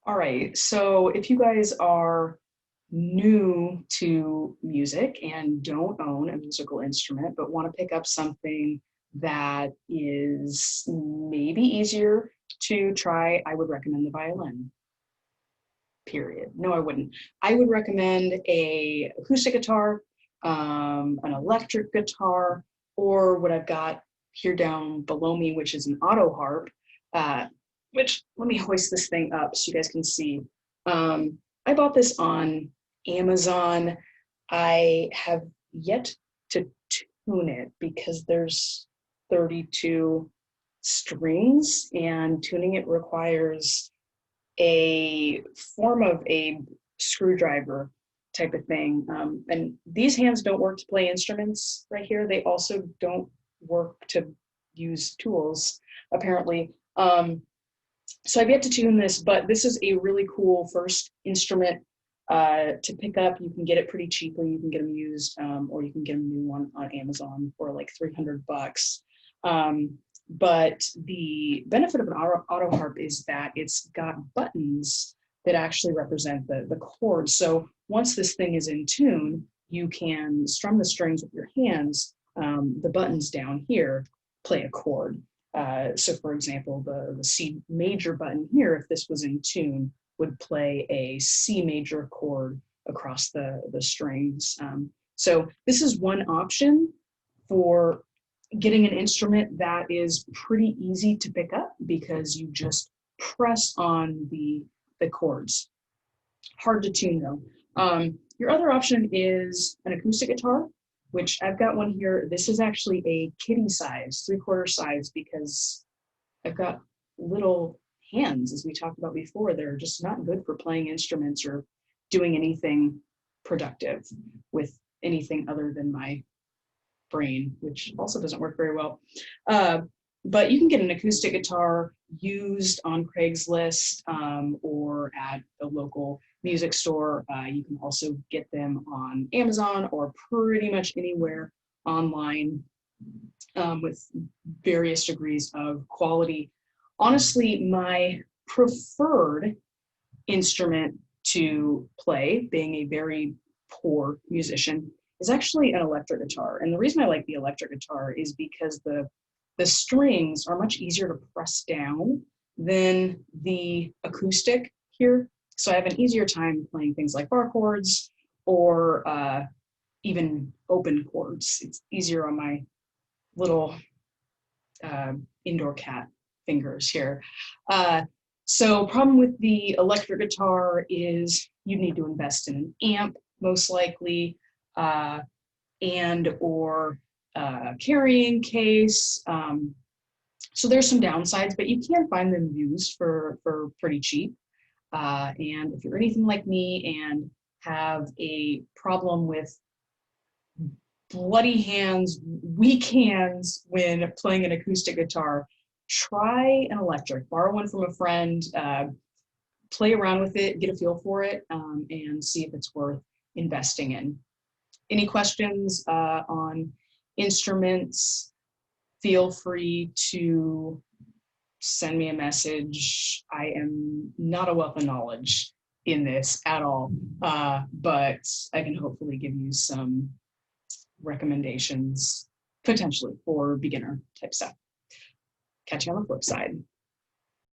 All right, so if you guys are new to music and don't own a musical instrument, but want to pick up something that is maybe easier to try, I would recommend the violin, period. No, I wouldn't. I would recommend a acoustic guitar, an electric guitar, or what I've got here down below me, which is an auto harp, uh, which let me hoist this thing up so you guys can see. I bought this on Amazon. I have yet to tune it because there's 32 strings and tuning it requires a form of a screwdriver type of thing. And these hands don't work to play instruments right here. They also don't work to use tools, apparently. So I've yet to tune this, but this is a really cool first instrument to pick up. You can get it pretty cheaply. You can get them used, or you can get a new one on Amazon for like 300 bucks. But the benefit of an auto harp is that it's got buttons that actually represent the chords. So once this thing is in tune, you can strum the strings with your hands. The buttons down here play a chord. So for example, the C major button here, if this was in tune, would play a C major chord across the strings. So this is one option for getting an instrument that is pretty easy to pick up because you just press on the chords. Hard to tune though. Your other option is an acoustic guitar, which I've got one here. This is actually a kitty size, 3/4 size, because I've got little hands, as we talked about before. They're just not good for playing instruments or doing anything productive with anything other than my brain, which also doesn't work very well. But you can get an acoustic guitar used on Craigslist or at a local music store. You can also get them on Amazon or pretty much anywhere online with various degrees of quality. Honestly, my preferred instrument to play, being a very poor musician, is actually an electric guitar. And the reason I like the electric guitar is because the strings are much easier to press down than the acoustic here. So I have an easier time playing things like bar chords or even open chords. It's easier on my little indoor cat fingers here. So problem with the electric guitar is you need to invest in an amp, most likely, and or carrying case. So there's some downsides, but you can find them used for pretty cheap. And if you're anything like me and have a problem with bloody hands, weak hands when playing an acoustic guitar, try an electric. Borrow one from a friend, play around with it, get a feel for it, and see if it's worth investing in. Any questions on instruments, feel free to send me a message. I am not a wealth of knowledge in this at all, but I can hopefully give you some recommendations potentially for beginner type stuff. Catch you on the flip side.